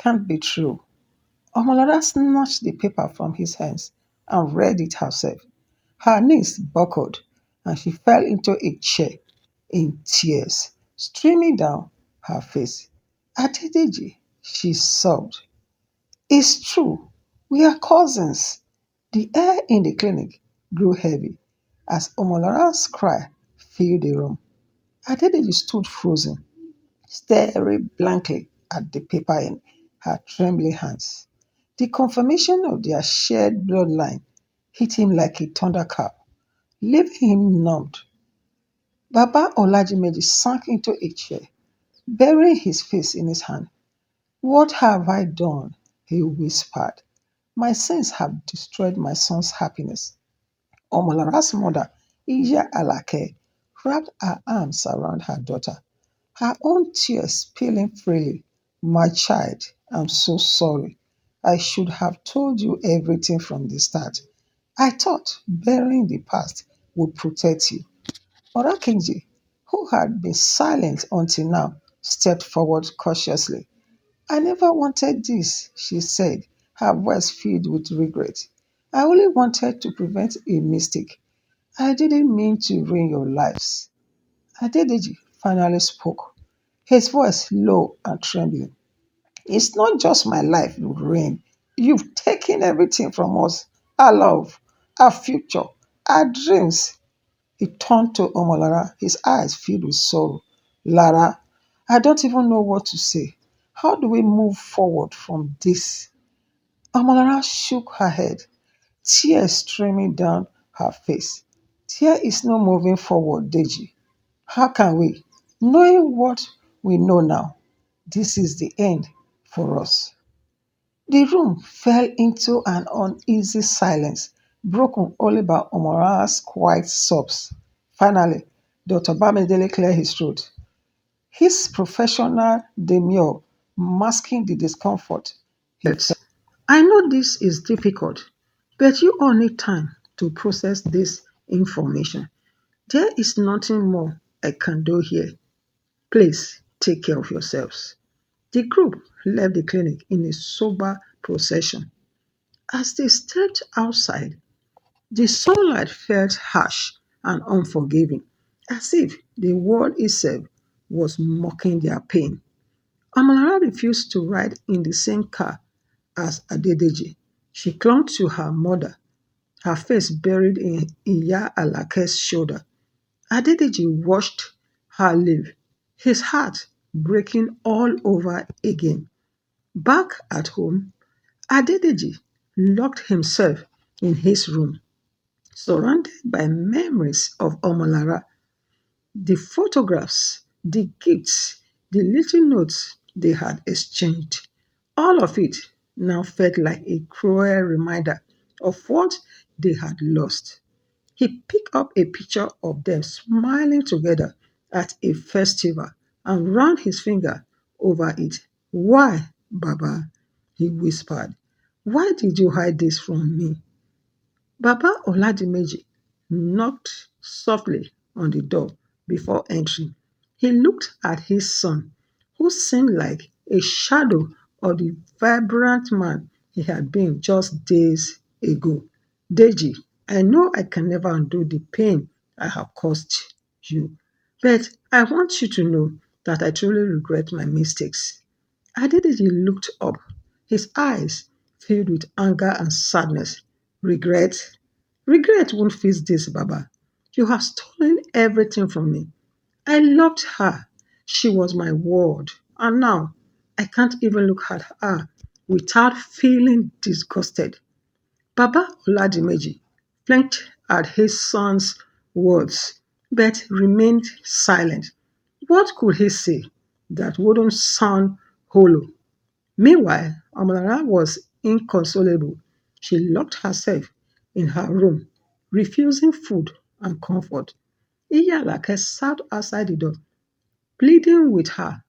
can't be true. Omolara snatched the paper from his hands and read it herself. Her knees buckled and she fell into a chair in tears, streaming down her face. Adedeji, she sobbed. It's true. We are cousins. The air in the clinic grew heavy as Omolara's cry filled the room. Adedeji stood frozen, staring blankly at the paper in her trembling hands. The confirmation of their shared bloodline hit him like a thunderclap, leaving him numbed. Baba Olajimeji sank into a chair, burying his face in his hand. What have I done? He whispered. My sins have destroyed my son's happiness. Omolara's mother, Ija Alake, wrapped her arms around her daughter, her own tears spilling freely. My child, I'm so sorry. I should have told you everything from the start. I thought burying the past would protect you. Orakinji, who had been silent until now, stepped forward cautiously. I never wanted this, she said, her voice filled with regret. I only wanted to prevent a mistake. I didn't mean to ruin your lives. Adedeji finally spoke, his voice low and trembling. It's not just my life you ruined. You've taken everything from us, our love, our future, our dreams. He turned to Omolara, his eyes filled with sorrow. Lara, I don't even know what to say. How do we move forward from this? Omolara shook her head, tears streaming down her face. There is no moving forward, Deji. How can we? Knowing what we know now, this is the end for us. The room fell into an uneasy silence, broken only by Omara's quiet sobs. Finally, Dr. Bamidele cleared his throat, his professional demure masking the discomfort he felt. I know this is difficult, but you all need time to process this information. There is nothing more I can do here. Please take care of yourselves. The group left the clinic in a sober procession. As they stepped outside, the sunlight felt harsh and unforgiving, as if the world itself was mocking their pain. Amalara refused to ride in the same car as Adedeji. She clung to her mother, her face buried in Iya Alake's shoulder. Adedeji watched her leave, his heart breaking all over again. Back at home, Adedeji locked himself in his room, surrounded by memories of Omolara, the photographs, the gifts, the little notes they had exchanged. All of it now felt like a cruel reminder of what they had lost. He picked up a picture of them smiling together at a festival and ran his finger over it. Why, Baba? He whispered. Why did you hide this from me? Baba Oladimeji knocked softly on the door before entering. He looked at his son, who seemed like a shadow of the vibrant man he had been just days ago. Deji, I know I can never undo the pain I have caused you, but I want you to know that I truly regret my mistakes. Adedeji looked up, his eyes filled with anger and sadness. Regret? Regret won't fix this, Baba. You have stolen everything from me. I loved her. She was my world. And now I can't even look at her without feeling disgusted. Baba Oladimeji blinked at his son's words, but remained silent. What could he say that wouldn't sound hollow? Meanwhile, Omolara was inconsolable. She locked herself in her room, refusing food and comfort. Iyalake sat outside the door, pleading with her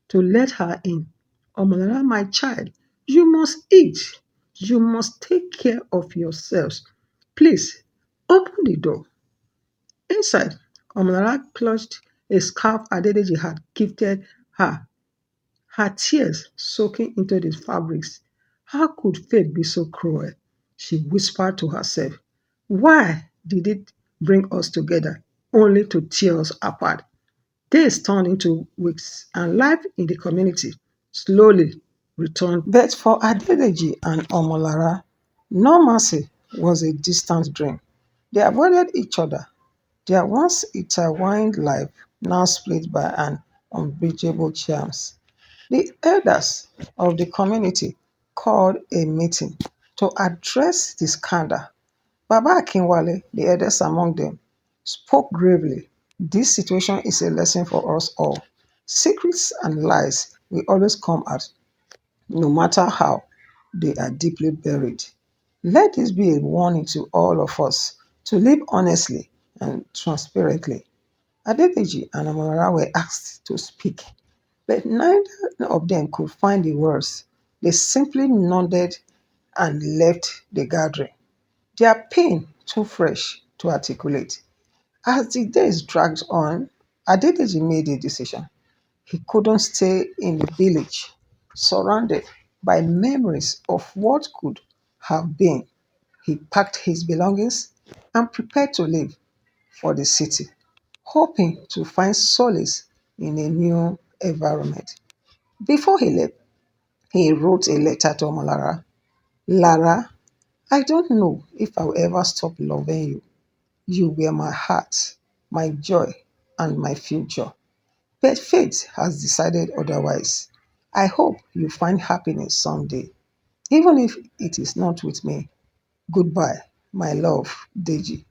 to let her in. Omolara, my child, you must eat. You must take care of yourselves. Please, open the door. Inside, Omolara clutched a scarf Adedeji had gifted her. her tears soaking into the fabrics. How could fate be so cruel? She whispered to herself. Why did it bring us together only to tear us apart? Days turned into weeks, and life in the community slowly returned. But for Adedeji and Omolara, no mercy was a distant dream. They avoided each other. Their once intertwined life now split by an unbridgeable chance. The elders of the community called a meeting to address the scandal. Baba Akinwale, the eldest among them, spoke gravely. This situation is a lesson for us all. Secrets and lies will always come out, no matter how they are deeply buried. Let this be a warning to all of us to live honestly and transparently. Adedeji and Amara were asked to speak, but neither of them could find the words. They simply nodded and left the gathering, their pain too fresh to articulate. As the days dragged on, Adedeji made a decision. He couldn't stay in the village, surrounded by memories of what could have been. He packed his belongings and prepared to leave for the city, hoping to find solace in a new environment. Before he left, he wrote a letter to Omolara. Lara, I don't know if I'll ever stop loving you. You were my heart, my joy, and my future. But fate has decided otherwise. I hope you find happiness someday, even if it is not with me. Goodbye, my love, Deji.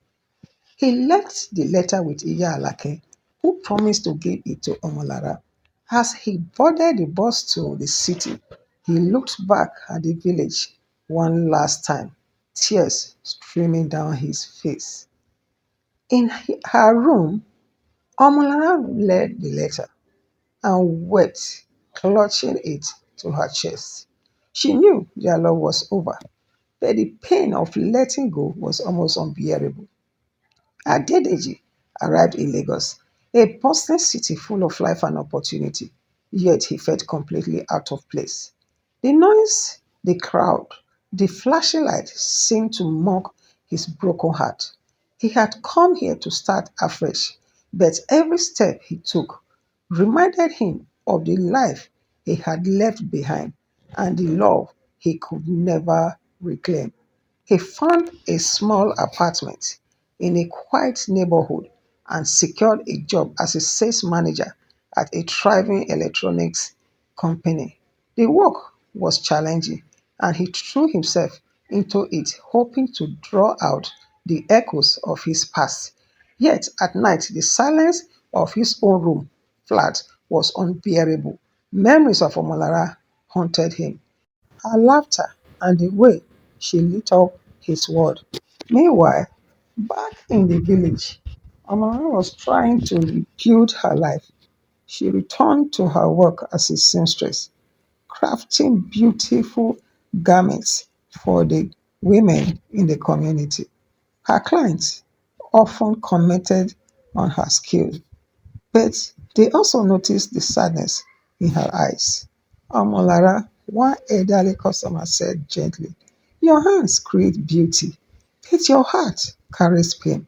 He left the letter with Iya Alake, who promised to give it to Omolara. As he boarded the bus to the city, he looked back at the village one last time, tears streaming down his face. In her room, Omolara read the letter and wept, clutching it to her chest. She knew their love was over, but the pain of letting go was almost unbearable. Adedeji arrived in Lagos, a bustling city full of life and opportunity, yet he felt completely out of place. The noise, the crowd, the flashing light seemed to mock his broken heart. He had come here to start afresh, but every step he took reminded him of the life he had left behind and the love he could never reclaim. He found a small apartment in a quiet neighborhood and secured a job as a sales manager at a thriving electronics company. The work was challenging and he threw himself into it, hoping to draw out the echoes of his past. Yet at night, the silence of his own room flat was unbearable. Memories of Omolara haunted him, her laughter, and the way she lit up his world. Meanwhile, back in the village, Amara was trying to rebuild her life. She returned to her work as a seamstress, crafting beautiful garments for the women in the community. Her clients often commented on her skills, but they also noticed the sadness in her eyes. Omolara, one elderly customer said gently, your hands create beauty, but your heart carries pain.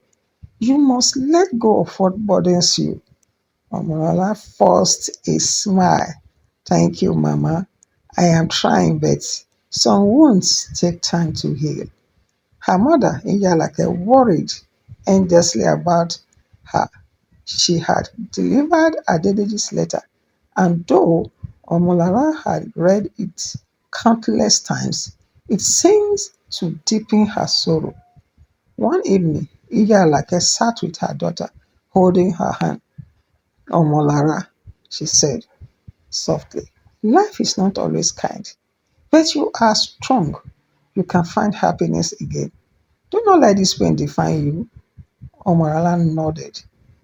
You must let go of what burdens you. Omolara forced a smile. Thank you, Mama. I am trying, but some wounds take time to heal. Her mother, Iyalake, worried endlessly about her. She had delivered Adedeji's letter, and though Omolara had read it countless times, it seemed to deepen her sorrow. One evening, Iyalake sat with her daughter, holding her hand. Omolara, she said softly, life is not always kind, but you are strong. You can find happiness again. Do not let this pain define you. Omolara nodded,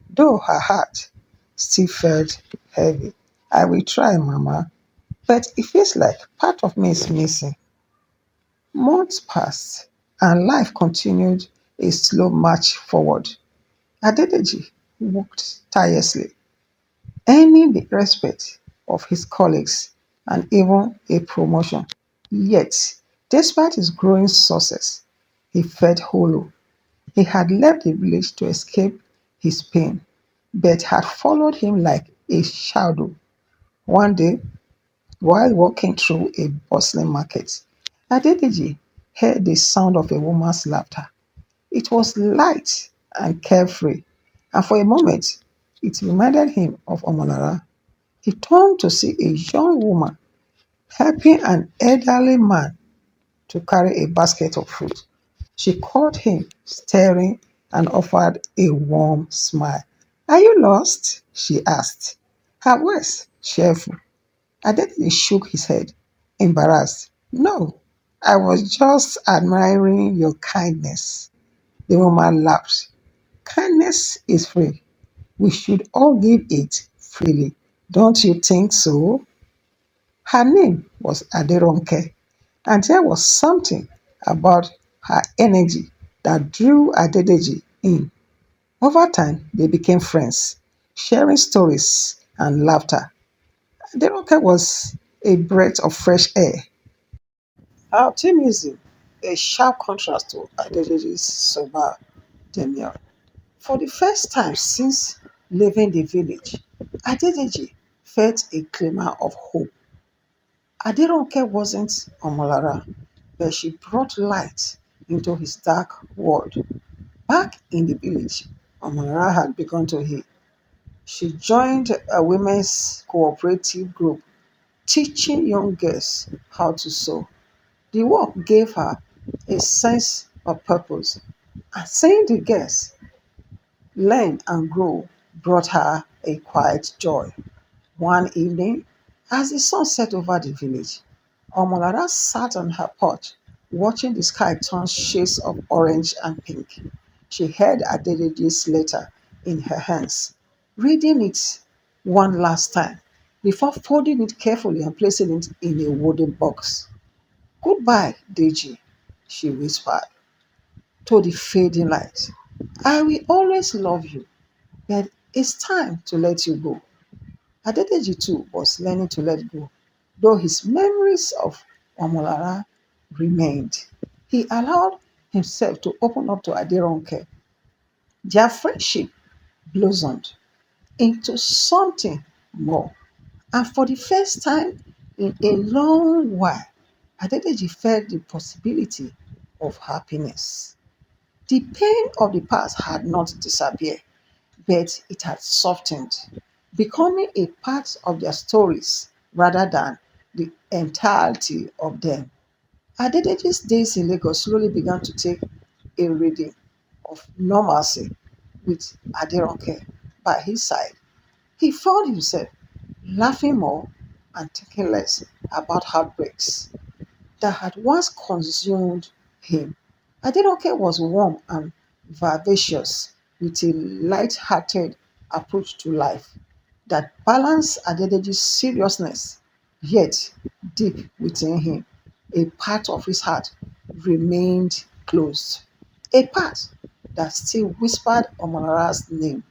though her heart still felt heavy. I will try, Mama, but it feels like part of me is missing. Months passed, and life continued a slow march forward. Adedeji worked tirelessly, earning the respect of his colleagues and even a promotion. Yet, despite his growing success, he felt hollow. He had left the village to escape his pain, but had followed him like a shadow. One day, while walking through a bustling market, Adedeji heard the sound of a woman's laughter. It was light and carefree, and for a moment, it reminded him of Omolara. He turned to see a young woman helping an elderly man to carry a basket of fruit. She caught him staring and offered a warm smile. Are you lost? She asked. Her voice cheerful. Aditi shook his head, embarrassed. No, I was just admiring your kindness. The woman laughed. Kindness is free. We should all give it freely. Don't you think so? Her name was Aderonke, and there was something about her energy that drew Adedeji in. Over time, they became friends, sharing stories and laughter. Aderonke was a breath of fresh air. Her optimism, a sharp contrast to Adedeji's sober demeanor. For the first time since leaving the village, Adedeji felt a glimmer of hope. Aderonke wasn't Omolara, but she brought light into his dark world. Back in the village, Omolara had begun to heal. She joined a women's cooperative group teaching young girls how to sew. The work gave her a sense of purpose, and seeing the girls learn and grow brought her a quiet joy. One evening, as the sun set over the village, Omolara sat on her porch, watching the sky turn shades of orange and pink. She held Adedeji's letter in her hands, reading it one last time before folding it carefully and placing it in a wooden box. Goodbye, Deji, she whispered to the fading light. I will always love you, but it's time to let you go. Adedeji too was learning to let go, though his memories of Omolara remained. He allowed himself to open up to Aderonke. Their friendship blossomed into something more. And for the first time in a long while, Adedeji felt the possibility of happiness. The pain of the past had not disappeared, but it had softened, becoming a part of their stories rather than the entirety of them. Adedeji's days in Lagos slowly began to take a reading of normalcy with Aderonke by his side. He found himself laughing more and thinking less about heartbreaks that had once consumed him. Aderoke was warm and vivacious with a light-hearted approach to life that balanced Adedeji's seriousness, yet deep within him, a part of his heart remained closed. A part that still whispered Omonara's name.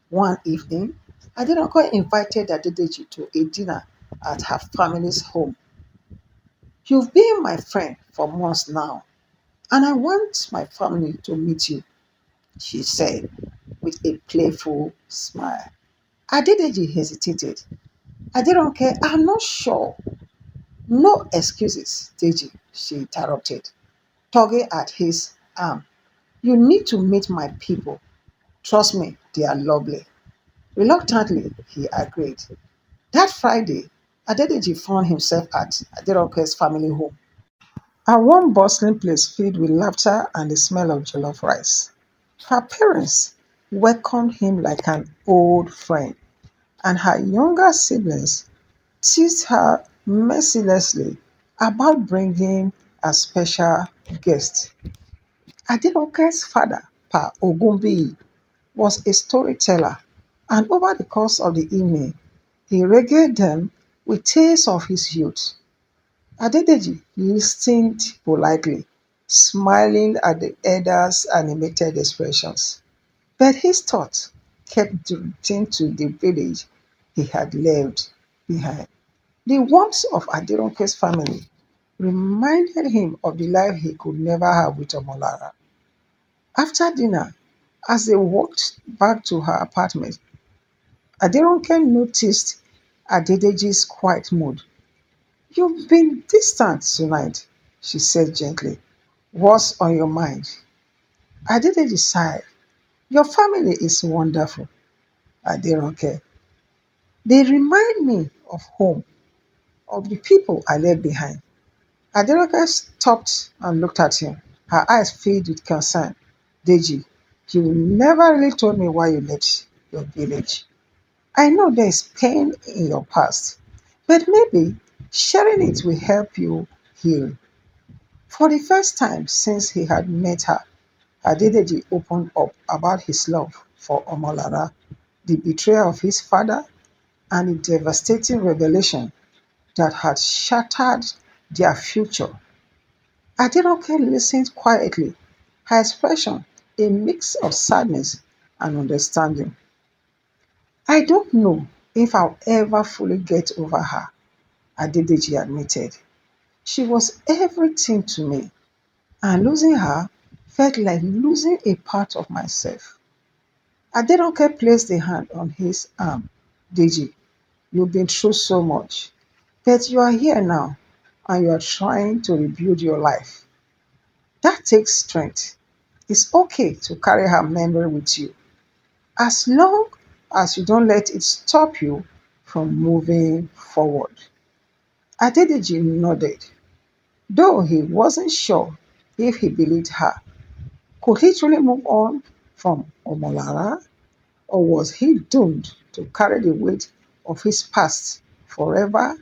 One evening, Aderoke invited Adedeji to a dinner at her family's home. You've been my friend for months now, and I want my family to meet you, she said with a playful smile. Adedeji hesitated. Aderonke, I'm not sure. No excuses, Deji, she interrupted, tugging at his arm. You need to meet my people. Trust me, they are lovely. Reluctantly, he agreed. That Friday, Adedeji found himself at Aderonke's family home. A warm, bustling place filled with laughter and the smell of jollof rice. Her parents welcomed him like an old friend, and her younger siblings teased her mercilessly about bringing a special guest. Aderoke's father, Pa Ogunbiyi, was a storyteller, and over the course of the evening, he regaled them with tales of his youth. Adedeji listened politely, smiling at the elder's animated expressions. But his thoughts kept drifting to the village he had left behind. The warmth of Adironke's family reminded him of the life he could never have with Omolara. After dinner, as they walked back to her apartment, Adironke noticed Adedeji's quiet mood. "You've been distant tonight," she said gently. "What's on your mind?" Adedeji sighed. "Your family is wonderful, Adironke. They remind me of home, of the people I left behind." Adironke stopped and looked at him, her eyes filled with concern. "Deji, you never really told me why you left your village. I know there is pain in your past, but maybe sharing it will help you heal." For the first time since he had met her, Adedeji opened up about his love for Omolara, the betrayal of his father, and the devastating revelation that had shattered their future. Aderoke listened quietly, her expression a mix of sadness and understanding. "I don't know if I'll ever fully get over her," Adedeji admitted. "She was everything to me, and losing her felt like losing a part of myself." Aderoke placed a hand on his arm. "Deji, you've been through so much, but you are here now and you are trying to rebuild your life. That takes strength. It's okay to carry her memory with you, as long as you don't let it stop you from moving forward." Adedeji nodded, though he wasn't sure if he believed her. Could he truly move on from Omolara, or was he doomed to carry the weight of his past forever?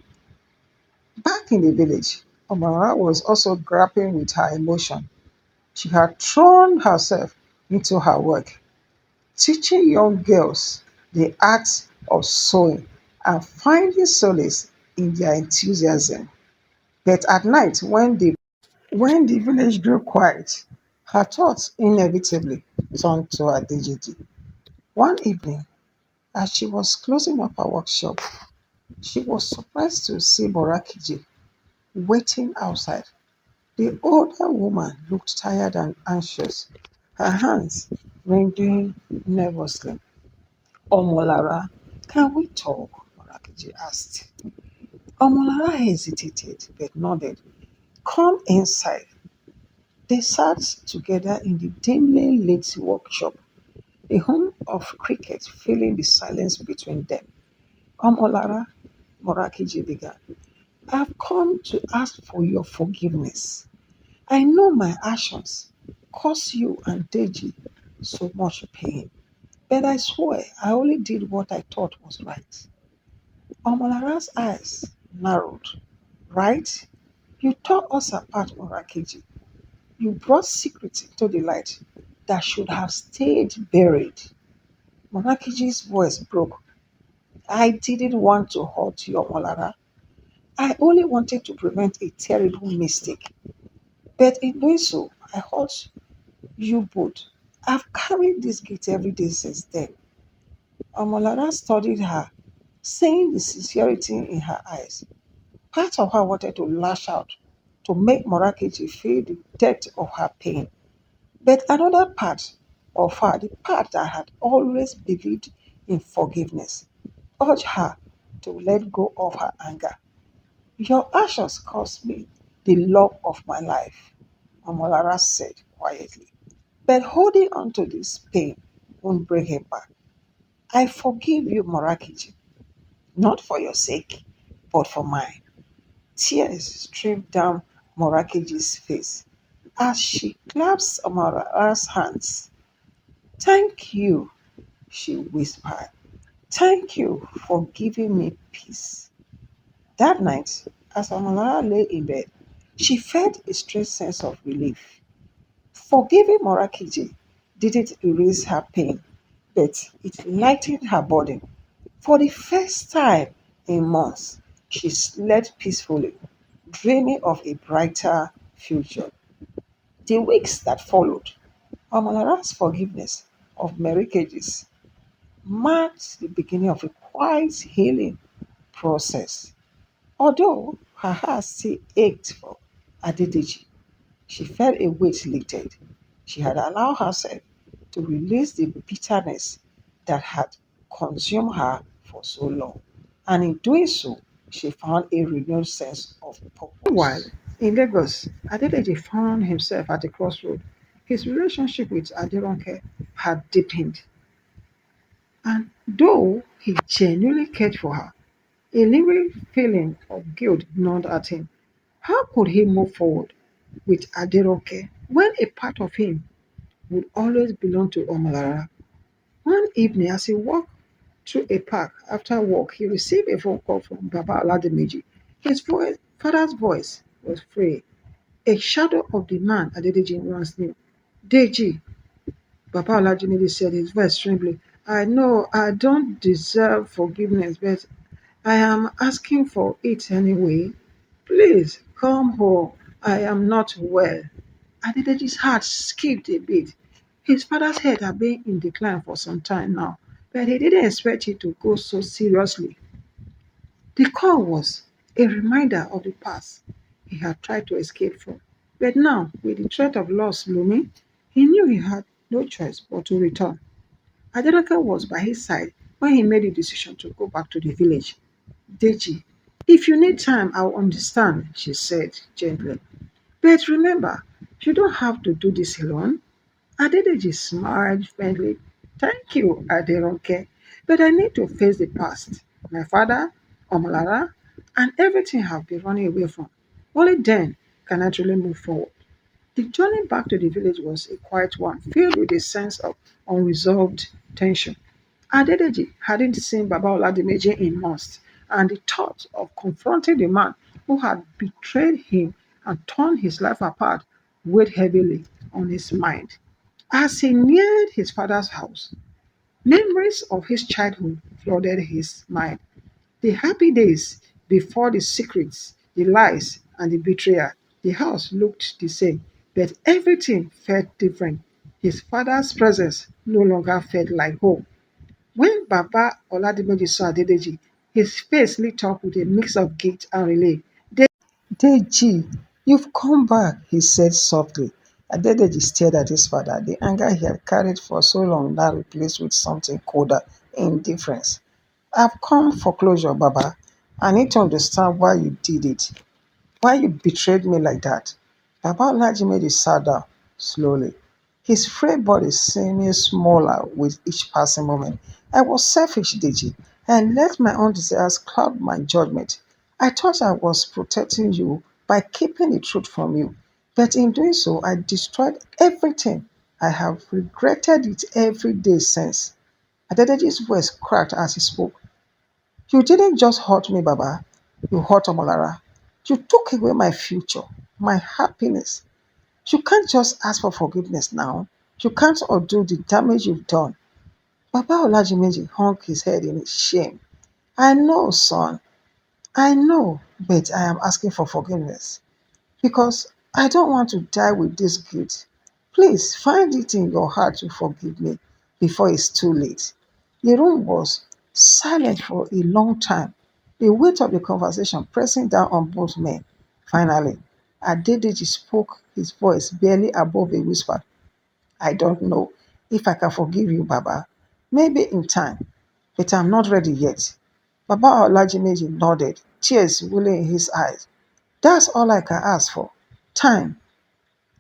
Back in the village, Omolara was also grappling with her emotion. She had thrown herself into her work, teaching young girls the art of sewing and finding solace in their enthusiasm. But at night, when the village grew quiet, her thoughts inevitably turned to her Adejide. One evening, as she was closing up her workshop, she was surprised to see Morakiji waiting outside. The older woman looked tired and anxious, her hands wringing nervously. "Omolara, can we talk?" Morakiji asked. Omolara hesitated but nodded. "Come inside." They sat together in the dimly lit workshop, the hum of cricket filling the silence between them. "Omolara," Morakiji began, "I've come to ask for your forgiveness. I know my actions caused you and Deji so much pain, but I swear I only did what I thought was right." Omolara's eyes narrowed. "Right? You tore us apart, Morakiji. You brought secrets into the light that should have stayed buried." Morakiji's voice broke. "I didn't want to hurt you, Omolara. I only wanted to prevent a terrible mistake. But in doing so, I hurt you both. I've carried this guilt every day since then." Omolara studied her, seeing the sincerity in her eyes. Part of her wanted to lash out, to make Morakichi feel the depth of her pain. But another part of her, the part that had always believed in forgiveness, urged her to let go of her anger. "Your actions cost me the love of my life," Omolara said quietly. "But holding on to this pain won't bring him back. I forgive you, Morakichi, not for your sake, but for mine." Tears streamed down Morakiji's face as she clasped Omara's hands. "Thank you," she whispered. "Thank you for giving me peace." That night, as Omolara lay in bed, she felt a strange sense of relief. Forgiving Morakiji didn't erase her pain, but it lightened her burden. For the first time in months, she slept peacefully, dreaming of a brighter future. The weeks that followed, Omalara's forgiveness of marriages marked the beginning of a quiet healing process. Although her heart still ached for Adedeji, she felt a weight lifted. She had allowed herself to release the bitterness that had consumed her for so long. And in doing so, she found a renewed sense of purpose. Meanwhile, in Lagos, Adedeji found himself at a crossroad. His relationship with Aderonke had deepened, and though he genuinely cared for her, a lingering feeling of guilt gnawed at him. How could he move forward with Aderoke when a part of him would always belong to Omalara? One evening, as he walked through a park after work, he received a phone call from Baba Olademeji. Father's voice was free, a shadow of the man Adedeji once knew. Deji, Baba Olademeji said, his voice trembling, I know I don't deserve forgiveness, but I am asking for it anyway. Please come home. I am not well. Adedeji's heart skipped a beat. His father's head had been in decline for some time now, but he didn't expect it to go so seriously. The call was a reminder of the past he had tried to escape from. But now, with the threat of loss looming, he knew he had no choice but to return. Adenaka was by his side when he made the decision to go back to the village. Deji, if you need time, I'll understand, she said gently. But remember, you don't have to do this alone. Adedeji smiled friendly. Thank you, Aderonke, but I need to face the past. My father, Omalara, and everything I've been running away from. Only then can I truly move forward. The journey back to the village was a quiet one, filled with a sense of unresolved tension. Adedeji hadn't seen Baba Oladimeji in months, and the thought of confronting the man who had betrayed him and torn his life apart weighed heavily on his mind. As he neared his father's house, memories of his childhood flooded his mind. The happy days before the secrets, the lies, and the betrayal. The house looked the same, but everything felt different. His father's presence no longer felt like home. When Baba Oladimeji saw Adedeji, his face lit up with a mix of guilt and relief. Deji, you've come back, he said softly. Adedeji stared at his father, the anger he had carried for so long now replaced with something colder, indifference. I've come for closure, Baba. I need to understand why you did it. Why you betrayed me like that? Baba Olajimeji sat down slowly, his frail body seeming smaller with each passing moment. I was selfish, Deji, and let my own desires cloud my judgment. I thought I was protecting you by keeping the truth from you, but in doing so, I destroyed everything. I have regretted it every day since. Adedeji's voice cracked as he spoke. You didn't just hurt me, Baba. You hurt Omolara. You took away my future, my happiness. You can't just ask for forgiveness now. You can't undo the damage you've done. Baba Olajimeji hung his head in shame. I know, son. I know, but I am asking for forgiveness because I don't want to die with this guilt. Please find it in your heart to forgive me before it's too late. The room was silent for a long time, the weight of the conversation pressing down on both men. Finally, Adedeji spoke, his voice barely above a whisper. I don't know if I can forgive you, Baba. Maybe in time, but I'm not ready yet. Baba Olajimeji nodded, tears welling in his eyes. That's all I can ask for. Time.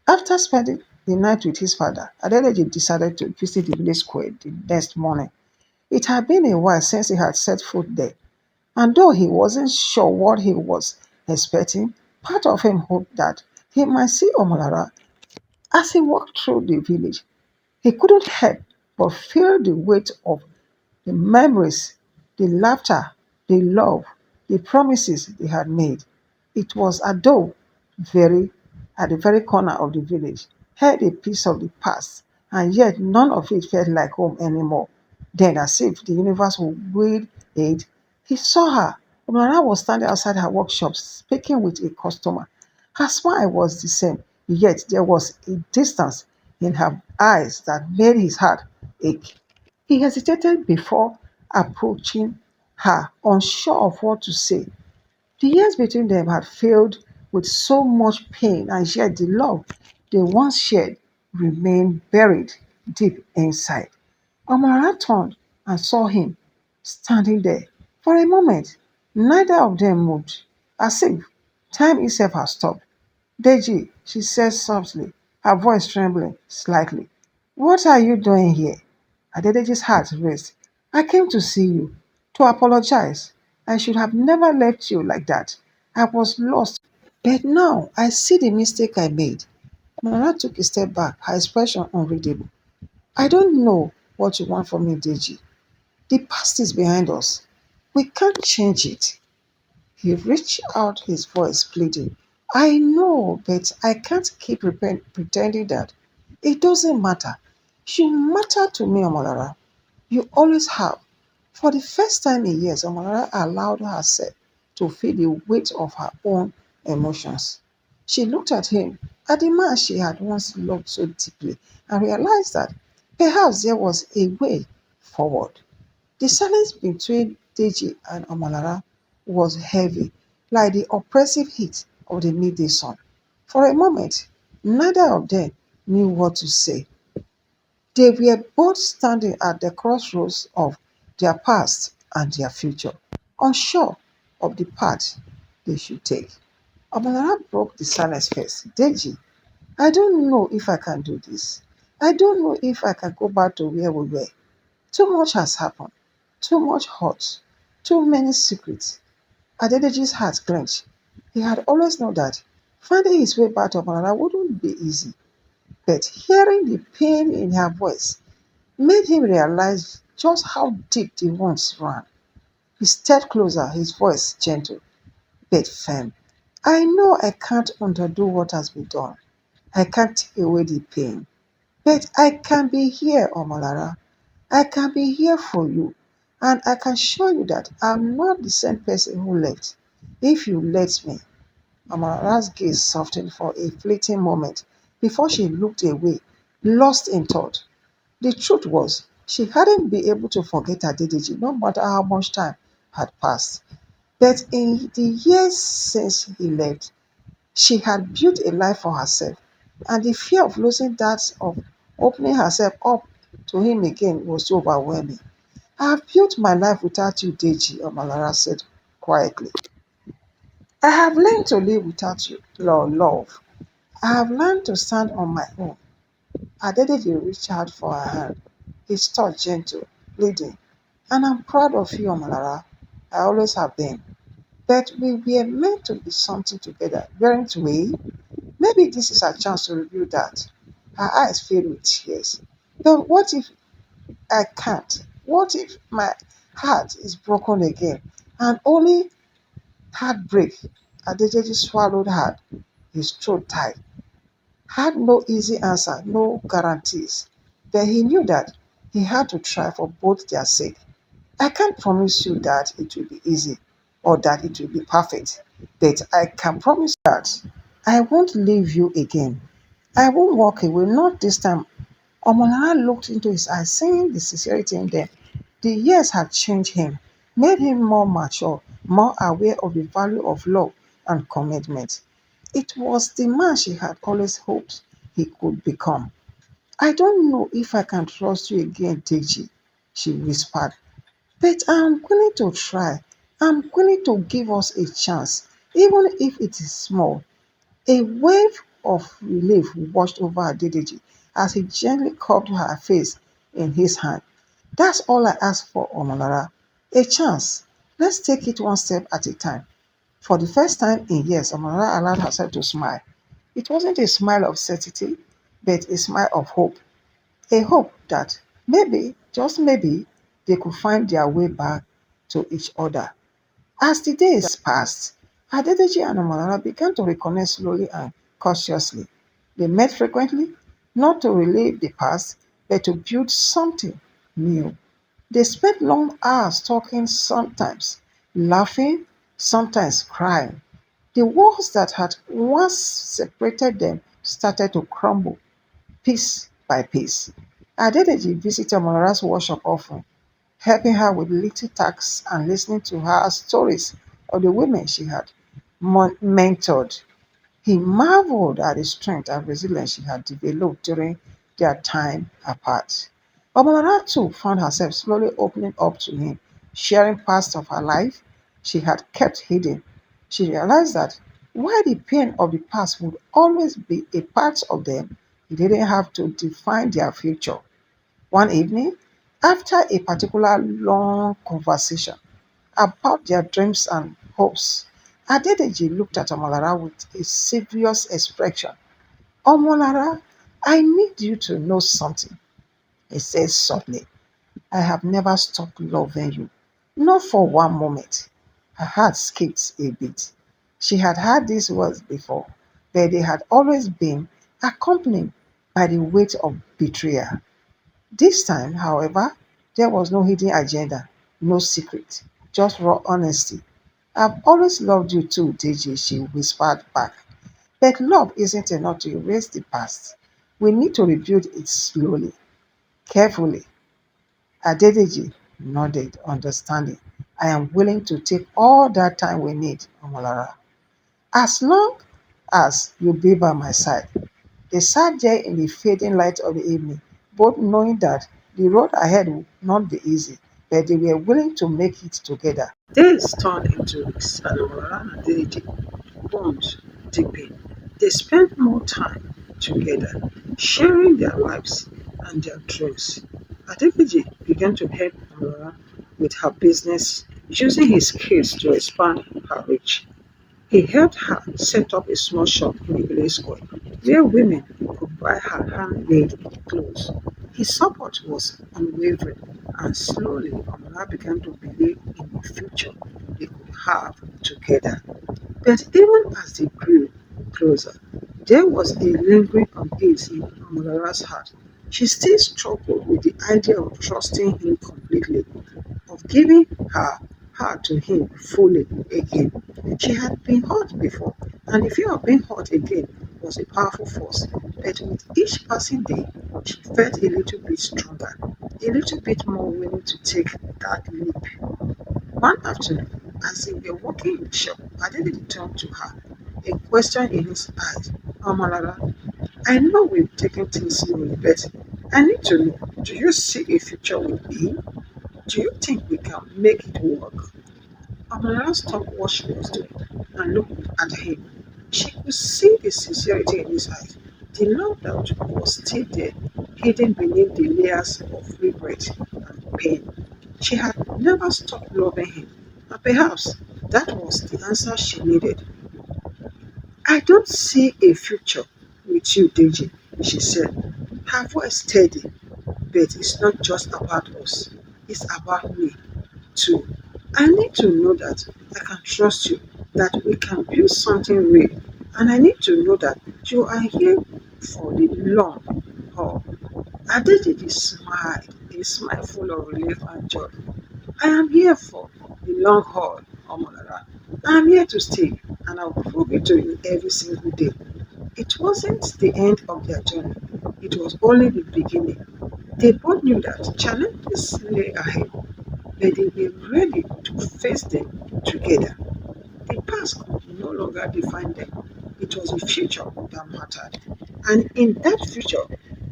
After spending the night with his father, Adedeji decided to visit the village square the next morning. It had been a while since he had set foot there, and though he wasn't sure what he was expecting, part of him hoped that he might see Omolara. As he walked through the village, he couldn't help but feel the weight of the memories, the laughter, the love, the promises they had made. It was as though very at the very corner of the village held a piece of the past, and yet none of it felt like home anymore. Then, as if the universe would will it, he saw her. Umara was standing outside her workshop speaking with a customer. Her smile was the same, yet there was a distance in her eyes that made his heart ache. He hesitated before approaching her, unsure of what to say. The years between them had filled with so much pain, and yet the love they once shared remained buried deep inside. Amara turned and saw him standing there. For a moment, neither of them moved, as if time itself had stopped. Deji, she said softly, her voice trembling slightly. What are you doing here? Adedeji's heart raced. I came to see you, to apologize. I should have never left you like that. I was lost. But now I see the mistake I made. Manara took a step back, her expression unreadable. I don't know what you want from me, Deji. The past is behind us. We can't change it. He reached out, his voice pleading. I know, but I can't keep pretending that. It doesn't matter. You matter to me, Omolara. You always have. For the first time in years, Omolara allowed herself to feel the weight of her own emotions. She looked at him, at the man she had once loved so deeply, and realized that perhaps there was a way forward. The silence between Deji and Omolara was heavy, like the oppressive heat of the midday sun. For a moment, neither of them knew what to say. They were both standing at the crossroads of their past and their future, unsure of the path they should take. Omolara broke the silence first. Deji, I don't know if I can do this. I don't know if I can go back to where we were. Too much has happened. Too much hurt. Too many secrets. Adedeji's heart clenched. He had always known that finding his way back to Omolara wouldn't be easy. But hearing the pain in her voice made him realize just how deep the wounds ran. He stepped closer, his voice gentle but firm. I know I can't undo what has been done. I can't take away the pain. But I can be here, Omolara. I can be here for you. And I can show you that I'm not the same person who left. If you let me. Amarara's gaze softened for a fleeting moment before she looked away, lost in thought. The truth was, she hadn't been able to forget Adedeji no matter how much time had passed. But in the years since he left, she had built a life for herself, and the fear of losing that of opening herself up to him again was so overwhelming. I have built my life without you, Deji, Omalara said quietly. I have learned to live without you, love. I have learned to stand on my own. Adedeji reached out for her hand, his touch gentle, pleading. And I'm proud of you, Omalara. I always have been. But we were meant to be something together, weren't we? Maybe this is our chance to review that. Her eyes filled with tears. But what if I can't? What if my heart is broken again? And only heartbreak. Adejeji swallowed hard, his throat tight. Had no easy answer, no guarantees. But he knew that he had to try for both their sake. I can't promise you that it will be easy or that it will be perfect, but I can promise that I won't leave you again. I won't walk away, not this time. Omolara looked into his eyes, seeing the sincerity in them. The years had changed him, made him more mature, more aware of the value of love and commitment. It was the man she had always hoped he could become. I don't know if I can trust you again, Deji, she whispered. But I'm willing to try. I'm willing to give us a chance, even if it is small. A wave of relief washed over Adedeji as he gently cupped her face in his hand. That's all I ask for, Omolara. A chance. Let's take it one step at a time. For the first time in years, Omolara allowed herself to smile. It wasn't a smile of certainty, but a smile of hope. A hope that maybe, just maybe, they could find their way back to each other. As the days passed, Adedeji and Omolara began to reconnect slowly and cautiously. They met frequently, not to relive the past, but to build something new. They spent long hours talking, sometimes laughing, sometimes crying. The walls that had once separated them started to crumble piece by piece. Adedeji visited Omolara's workshop often, helping her with little tasks and listening to her stories of the women she had mentored. He marveled at the strength and resilience she had developed during their time apart. Omolara too found herself slowly opening up to him, sharing parts of her life she had kept hidden. She realized that while the pain of the past would always be a part of them, it didn't have to define their future. One evening, after a particular long conversation about their dreams and hopes, Adedeji looked at Omolara with a serious expression. Omolara, I need you to know something, he said softly. I have never stopped loving you, not for one moment. Her heart skipped a beat. She had heard these words before, but they had always been accompanied by the weight of betrayal. This time, however, there was no hidden agenda, no secret, just raw honesty. I've always loved you too, Deji, she whispered back. But love isn't enough to erase the past. We need to rebuild it slowly, carefully. Adedeji nodded, understanding. I am willing to take all that time we need, Omolara. As long as you be by my side. They sat there in the fading light of the evening, both knowing that the road ahead would not be easy, but they were willing to make it together. Days turned into weeks, and Omolara and Adedeji bond deepened. They spent more time together, sharing their lives and their dreams. Adedeji began to help Omolara with her business, using his skills to expand her reach. He helped her set up a small shop in the village square where women could buy her handmade clothes. His support was unwavering, and slowly Amala began to believe in the future they could have together. But even as they grew closer, there was a lingering unease in Amala's heart. She still struggled with the idea of trusting him completely, of giving her heart to him fully again. She had been hurt before, and the fear of being hurt again was a powerful force. But with each passing day, she felt a little bit stronger, a little bit more willing to take that leap. One afternoon, as they were walking in the shop, Adele turned to her, a question in his eyes. Amalara, I know we've taken things slowly, but I need to know, do you see a future with me? Do you think we can make it work? Amara stopped what she was doing and looked at him. She could see the sincerity in his eyes, the love that was still there, hidden beneath the layers of regret and pain. She had never stopped loving him, and perhaps that was the answer she needed. I don't see a future with you, Deji, she said, her voice steady. But it's not just about us, it's about me too. I need to know that I can trust you, that we can build something real, and I need to know that you are here for the long haul. Adedeji smiled, a smile full of relief and joy. I am here for the long haul, Omolara. I am here to stay, and I'll prove it to you every single day. It wasn't the end of their journey, it was only the beginning. They both knew that challenges lay ahead, but they were ready to face them together. The past could no longer define them. It was a future that mattered. And in that future,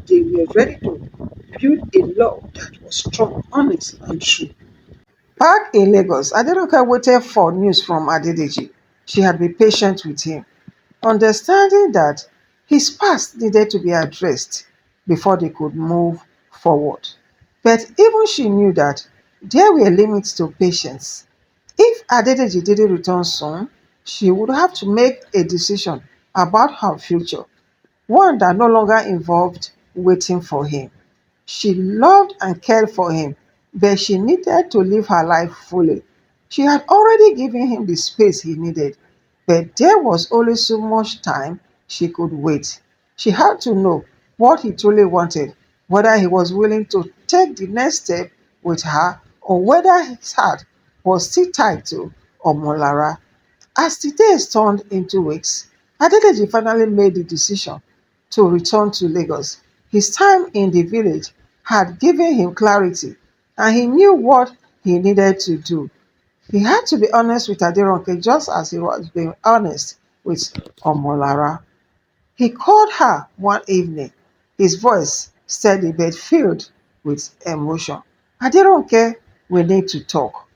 they were ready to build a love that was strong, honest, and true. Back in Lagos, Adenuka waited for news from Adedeji. She had been patient with him, understanding that his past needed to be addressed before they could move forward. But even she knew that there were limits to patience. If Adedeji didn't return soon, she would have to make a decision about her future, one that no longer involved waiting for him. She loved and cared for him, but she needed to live her life fully. She had already given him the space he needed, but there was only so much time she could wait. She had to know what he truly wanted, whether he was willing to take the next step with her or whether his heart was still tied to Omolara. As the days turned into weeks, Adedeji finally made the decision to return to Lagos. His time in the village had given him clarity, and he knew what he needed to do. He had to be honest with Adironke just as he was being honest with Omolara. He called her one evening, his voice steady but filled with emotion. Adironke, we need to talk.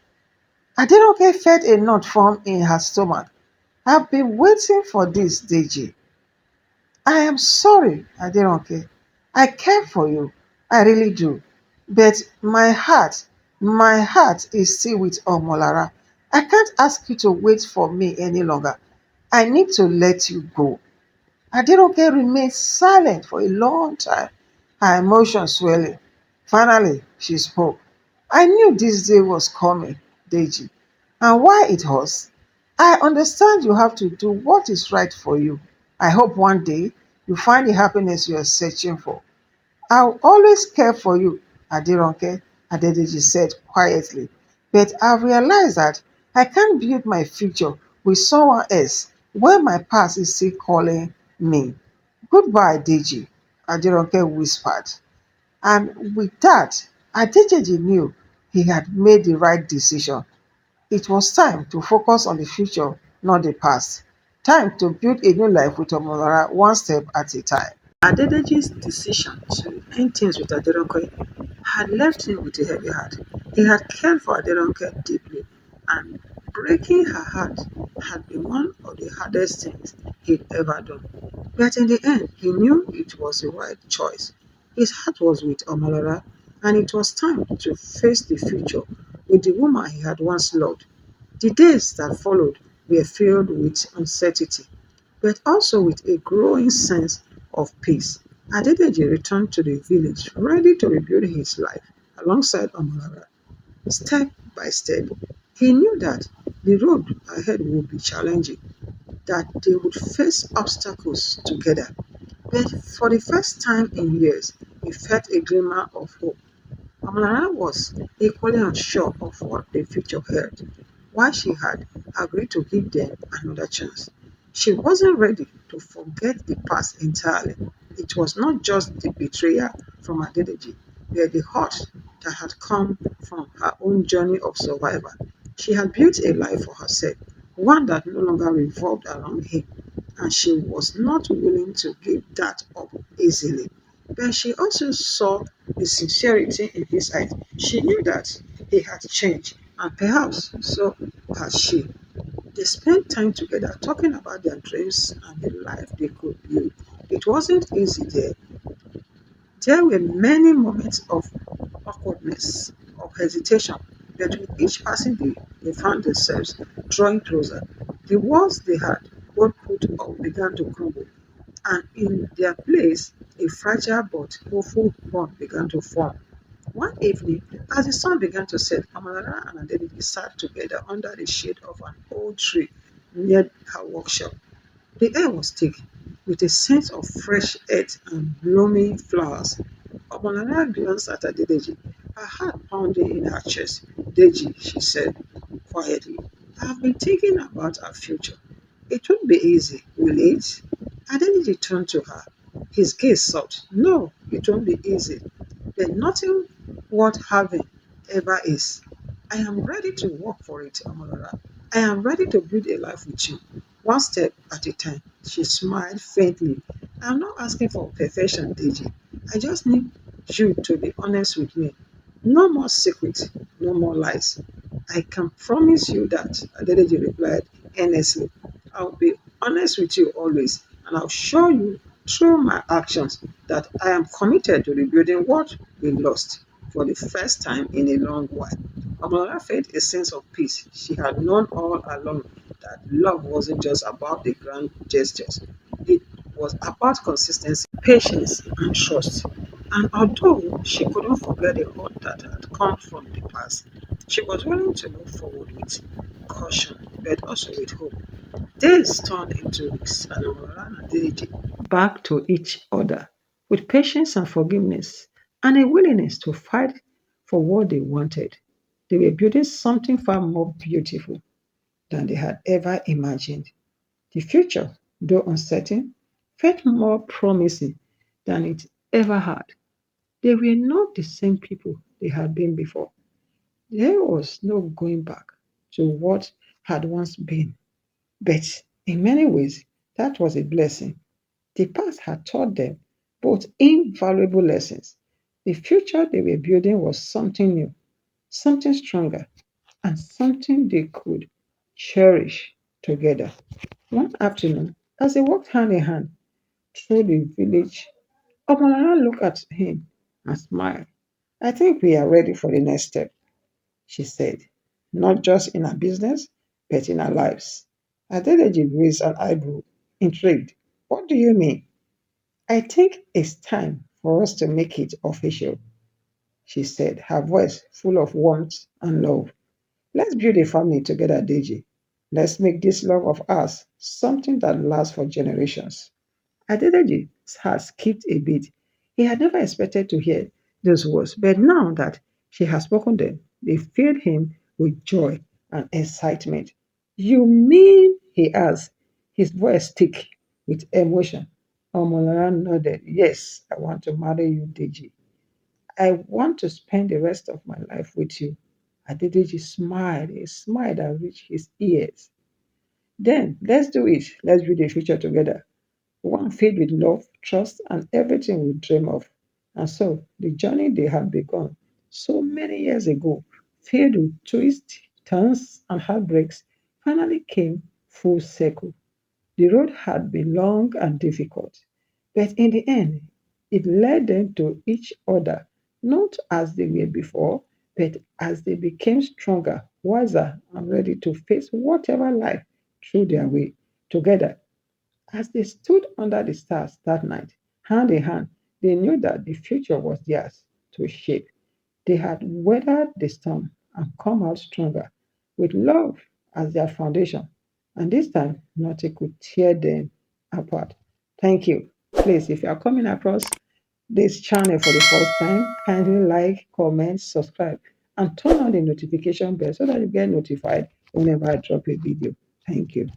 Adironke felt a knot form in her stomach. I've been waiting for this, Deji. I am sorry, Adironke. I care for you. I really do. But my heart is still with Omolara. I can't ask you to wait for me any longer. I need to let you go. Adiroke remained silent for a long time, her emotions swelling. Finally, she spoke. I knew this day was coming, Deji. And why it was? I understand you have to do what is right for you. I hope one day you find the happiness you are searching for. I'll always care for you, Adironke, Adedeji said quietly. But I've realized that I can't build my future with someone else when my past is still calling me. Goodbye, Deji, Adironke whispered. And with that, Adedeji knew he had made the right decision. It was time to focus on the future, not the past. Time to build a new life with Omolara one step at a time. Adedeji's decision to end things with Aderonke had left him with a heavy heart. He had cared for Aderonke deeply, and breaking her heart had been one of the hardest things he'd ever done. But in the end, he knew it was the right choice. His heart was with Omolara, and it was time to face the future with the woman he had once loved. The days that followed were filled with uncertainty, but also with a growing sense of peace. Adedeji returned to the village ready to rebuild his life alongside Omolara. Step by step, he knew that the road ahead would be challenging, that they would face obstacles together. But for the first time in years, he felt a glimmer of hope. Amara was equally unsure of what the future held, why she had agreed to give them another chance. She wasn't ready to forget the past entirely. It was not just the betrayal from Adedeji, but the hurt that had come from her own journey of survival. She had built a life for herself, one that no longer revolved around him, and she was not willing to give that up easily. But she also saw the sincerity in his eyes. She knew that he had changed, and perhaps so had she. They spent time together talking about their dreams and the life they could build. It wasn't easy there. There were many moments of awkwardness, of hesitation, but with each passing day, they found themselves drawing closer. The walls they had both put up began to crumble, and in their place, a fragile but hopeful bond began to form. One evening, as the sun began to set, Amalara and Adeleke sat together under the shade of an old tree near her workshop. The air was thick, with a scent of fresh earth and blooming flowers. Omolara glanced at Adedeji, her heart pounding in her chest. Deji, she said quietly, I have been thinking about our future. It won't be easy, will it? Adedeji turned to her. His gaze soft. No, it won't be easy. But nothing worth having ever is. I am ready to work for it, Amolora. I am ready to build a life with you, one step at a time. She smiled faintly. I'm not asking for perfection, Deji. I just need you to be honest with me. No more secrets, no more lies. I can promise you that, Adedeji replied earnestly. I'll be honest with you always, and I'll show you through my actions that I am committed to rebuilding what we lost for the first time in a long while. Amara felt a sense of peace. She had known all along that love wasn't just about the grand gestures, it was about consistency, patience, and trust. And although she couldn't forget the hurt that had come from the past, she was willing to move forward with caution, but also with hope. Days turned into weeks, and Amara and Adeleke back to each other with patience and forgiveness and a willingness to fight for what they wanted. They were building something far more beautiful than they had ever imagined. The future, though uncertain, felt more promising than it ever had. They were not the same people they had been before. There was no going back to what had once been. But in many ways, that was a blessing. The past had taught them both invaluable lessons. The future they were building was something new, something stronger, and something they could cherish together. One afternoon, as they walked hand in hand through the village, Omolara looked at him and smiled. I think we are ready for the next step, she said, not just in our business, but in our lives. Adedeji raised an eyebrow, intrigued. What do you mean? I think it's time for us to make it official, she said, her voice full of warmth and love. Let's build a family together, Deji. Let's make this love of ours something that lasts for generations. Adedeji's heart skipped a beat. He had never expected to hear those words, but now that she had spoken them, they filled him with joy and excitement. You mean? He asked, his voice thick with emotion. Omolara nodded. Yes, I want to marry you, Deji. I want to spend the rest of my life with you. Adedeji smiled, a smile that reached his ears. Then, let's do it. Let's build a future together, one filled with love, trust, and everything we dream of. And so, the journey they had begun so many years ago, filled with twists, turns, and heartbreaks, finally came full circle. The road had been long and difficult, but in the end, it led them to each other, not as they were before, but as they became stronger, wiser, and ready to face whatever life threw their way together. As they stood under the stars that night, hand in hand, they knew that the future was theirs to shape. They had weathered the storm and come out stronger, with love as their foundation. And this time, nothing could tear them apart. Thank you. Please, if you are coming across this channel for the first time, kindly like, comment, subscribe, and turn on the notification bell so that you get notified whenever I drop a video. Thank you.